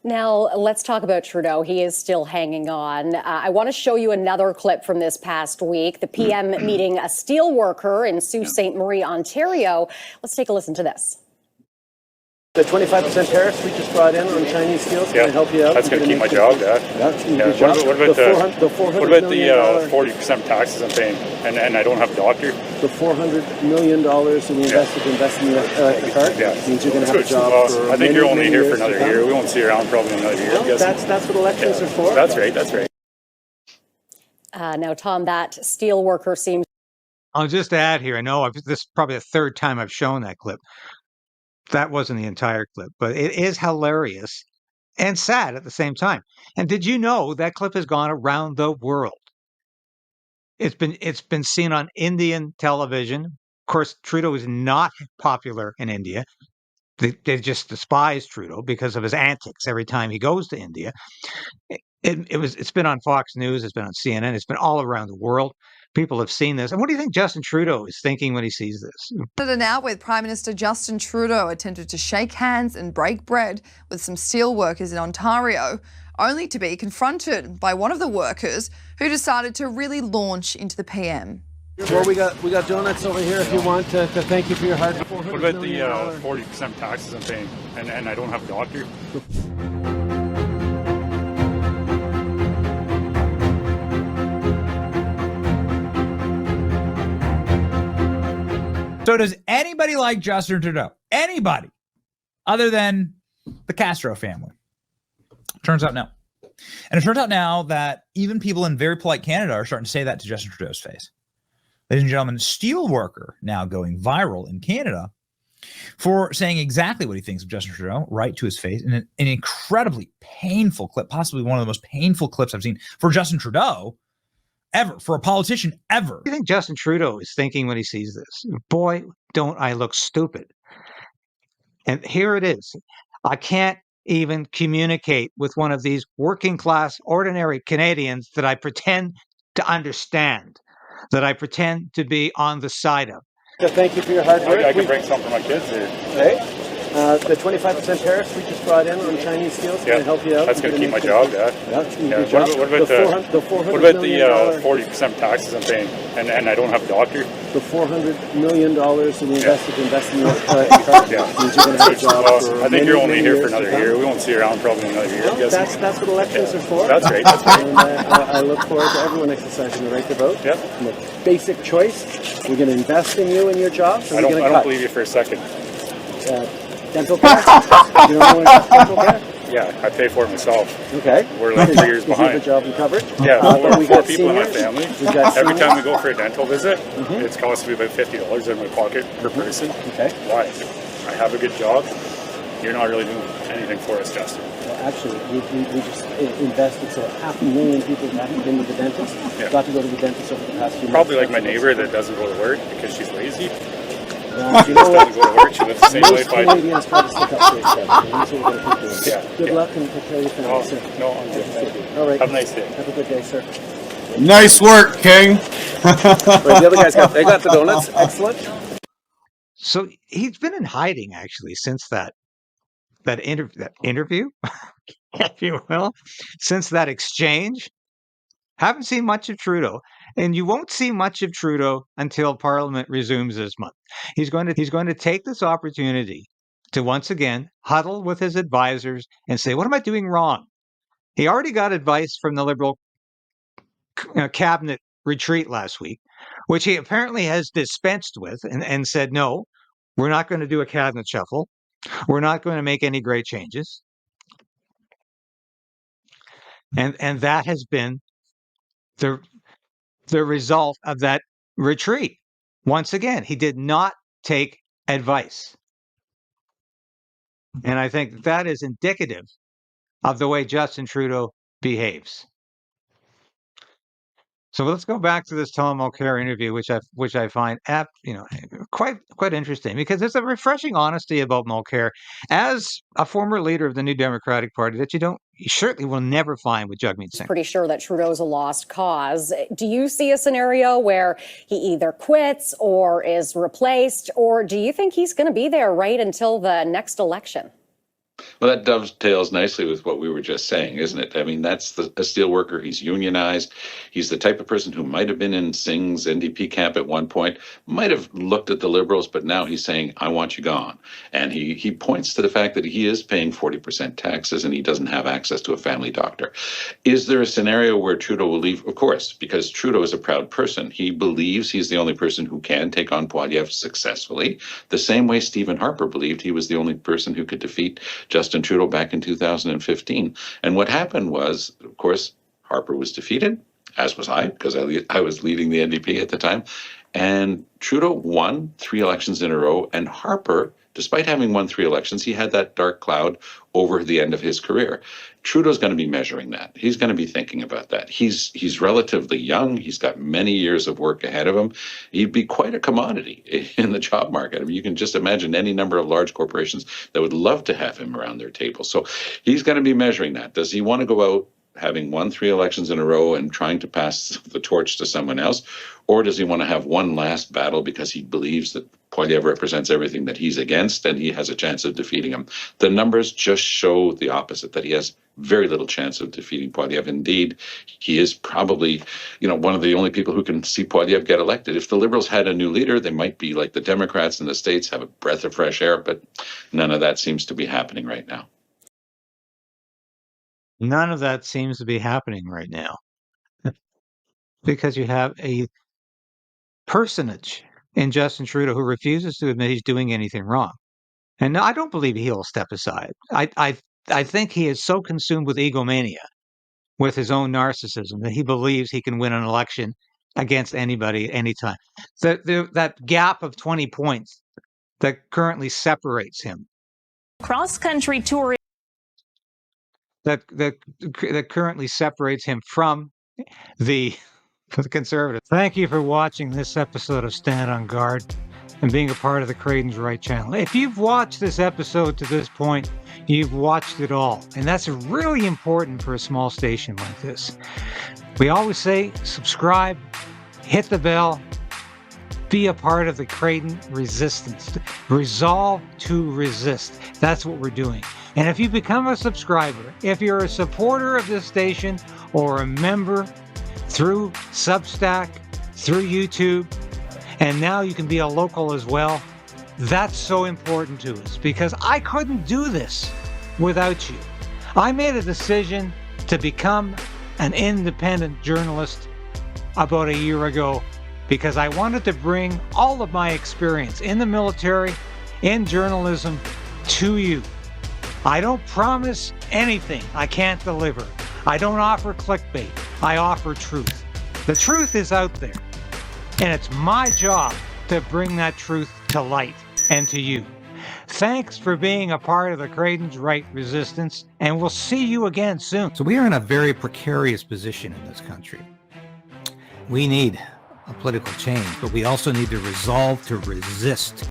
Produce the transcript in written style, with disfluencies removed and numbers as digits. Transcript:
Now, let's talk about Trudeau. He is still hanging on. I want to show you another clip from this past week. The PM meeting a steel worker in Sault Ste. Marie, Ontario. Let's take a listen to this. The 25% tariffs we just brought in on Chinese steel is going to help you out. That's going to keep my job, yeah. What about the 40% taxes I'm paying, and I don't have a doctor? The $400 million in invest in the car means you're going to have a job for I think you're only here for another year. We won't see you around probably another year. Well, that's what elections are for. That's right. Now, Tom, that steel worker seems... I'll just add here, I know this is probably the third time I've shown that clip. That wasn't the entire clip, but it is hilarious and sad at the same time. And did you know that clip has gone around the world? It's been seen on Indian television. Of course, Trudeau is not popular in India. They just despise Trudeau because of his antics every time he goes to India. It's been on Fox News, it's been on CNN, it's been all around the world. People have seen this. And what do you think Justin Trudeau is thinking when he sees this? Canada now, with Prime Minister Justin Trudeau attempted to shake hands and break bread with some steel workers in Ontario, only to be confronted by one of the workers who decided to really launch into the PM. Well, we got donuts over here if you want to thank you for your hard work. What about the 40% taxes I'm paying, and I don't have a doctor? So does anybody like Justin Trudeau? Anybody other than the Castro family? Turns out no. And it turns out now that even people in very polite Canada are starting to say that to Justin Trudeau's face. Ladies and gentlemen, steel worker now going viral in Canada for saying exactly what he thinks of Justin Trudeau right to his face in an incredibly painful clip, possibly one of the most painful clips I've seen for Justin Trudeau ever, for a politician ever. What do you think Justin Trudeau is thinking when he sees this? Boy, don't I look stupid. And here it is. I can't even communicate with one of these working class, ordinary Canadians that I pretend to understand, that I pretend to be on the side of. Thank you for your hard work. I can bring some for my kids here. Okay. The 25% tariffs we just brought in on Chinese steel is going to help you out. That's going to keep my job, What about the 40% taxes I'm paying, and I don't have a doctor? The $400 million in invest in the car means you're going to have a job for I think you're only here for another year. We won't see you around probably another year. Well, that's what elections are for. That's right. And I look forward to everyone exercising the right to vote. Yeah. Basic choice. We're going to invest in you and your jobs. I don't believe you for a second. Dental care? You don't want dental care? Yeah, I pay for it myself. Okay. We're like 3 years behind. Is your job and coverage? Yeah, we four got people seniors. in my family. Every time we go for a dental visit, it's costing me about $50 in my pocket per person. Okay. Why? I have a good job. You're not really doing anything for us, Justin. Well, actually, we just invested so 500,000 people have been to the dentist. Got to go to the dentist over the past few months. Probably like my neighbor that doesn't go to work because she's lazy. You know what? Go to work. She lives the same Most life Canadians try to stick up for each other. That's what we're going to keep doing. Good luck and take care of your family, sir. No, I'm good. Thank you. All right. Have a nice day. Have a good day, sir. Nice work, King. The other guys they got the donuts. Excellent. So he's been in hiding actually since that interview, if you will, since that exchange. Haven't seen much of Trudeau, and you won't see much of Trudeau until Parliament resumes this month. He's going to take this opportunity to once again huddle with his advisors and say, "What am I doing wrong?" He already got advice from the Liberal cabinet retreat last week, which he apparently has dispensed with and said, "No, we're not going to do a cabinet shuffle. We're not going to make any great changes." And that has been the result of that retreat. Once again, he did not take advice. And I think that is indicative of the way Justin Trudeau behaves. So let's go back to this Tom Mulcair interview, which I find quite interesting, because there's a refreshing honesty about Mulcair as a former leader of the New Democratic Party that you certainly will never find with Jagmeet Singh. Pretty sure that Trudeau's a lost cause. Do you see a scenario where he either quits or is replaced, or do you think he's going to be there right until the next election? Well, that dovetails nicely with what we were just saying, isn't it? I mean, that's a steel worker. He's unionized. He's the type of person who might have been in Singh's NDP camp at one point, might have looked at the Liberals, but now he's saying, I want you gone. And he points to the fact that he is paying 40% taxes and he doesn't have access to a family doctor. Is there a scenario where Trudeau will leave? Of course, because Trudeau is a proud person. He believes he's the only person who can take on Poilievre successfully, the same way Stephen Harper believed he was the only person who could defeat Justin Trudeau back in 2015. And what happened was, of course, Harper was defeated, as was I, because I was leading the NDP at the time. And Trudeau won 3 elections in a row. And Harper, despite having won 3 elections, he had that dark cloud over the end of his career. Trudeau's going to be measuring that. He's going to be thinking about that. He's relatively young. He's got many years of work ahead of him. He'd be quite a commodity in the job market. I mean, you can just imagine any number of large corporations that would love to have him around their table. So he's going to be measuring that. Does he want to go out having won 3 elections in a row and trying to pass the torch to someone else? Or does he want to have one last battle because he believes that Poilievre represents everything that he's against and he has a chance of defeating him? The numbers just show the opposite, that he has very little chance of defeating Poilievre. Indeed, he is probably, one of the only people who can see Poilievre get elected. If the Liberals had a new leader, they might be like the Democrats in the States, have a breath of fresh air, but none of that seems to be happening right now. None of that seems to be happening right now because you have a personage in Justin Trudeau who refuses to admit he's doing anything wrong. And no, I don't believe he'll step aside. I think he is so consumed with egomania, with his own narcissism, that he believes he can win an election against anybody, anytime. That gap of 20 points that currently separates him. Cross-country tour. That currently separates him from the Conservatives. Thank you for watching this episode of Stand on Guard and being a part of the KRAYDEN'S Right channel. If you've watched this episode to this point, you've watched it all. And that's really important for a small station like this. We always say subscribe, hit the bell, be a part of the KRAYDEN resistance. Resolve to resist. That's what we're doing. And if you become a subscriber, if you're a supporter of this station or a member through Substack, through YouTube, and now you can be a local as well, that's so important to us because I couldn't do this without you. I made a decision to become an independent journalist about a year ago because I wanted to bring all of my experience in the military, in journalism, to you. I don't promise anything I can't deliver. I don't offer clickbait. I offer truth. The truth is out there, and it's my job to bring that truth to light and to you. Thanks for being a part of the KRAYDEN'S Right resistance, and we'll see you again soon. So we are in a very precarious position in this country. We need a political change, but we also need to resolve to resist.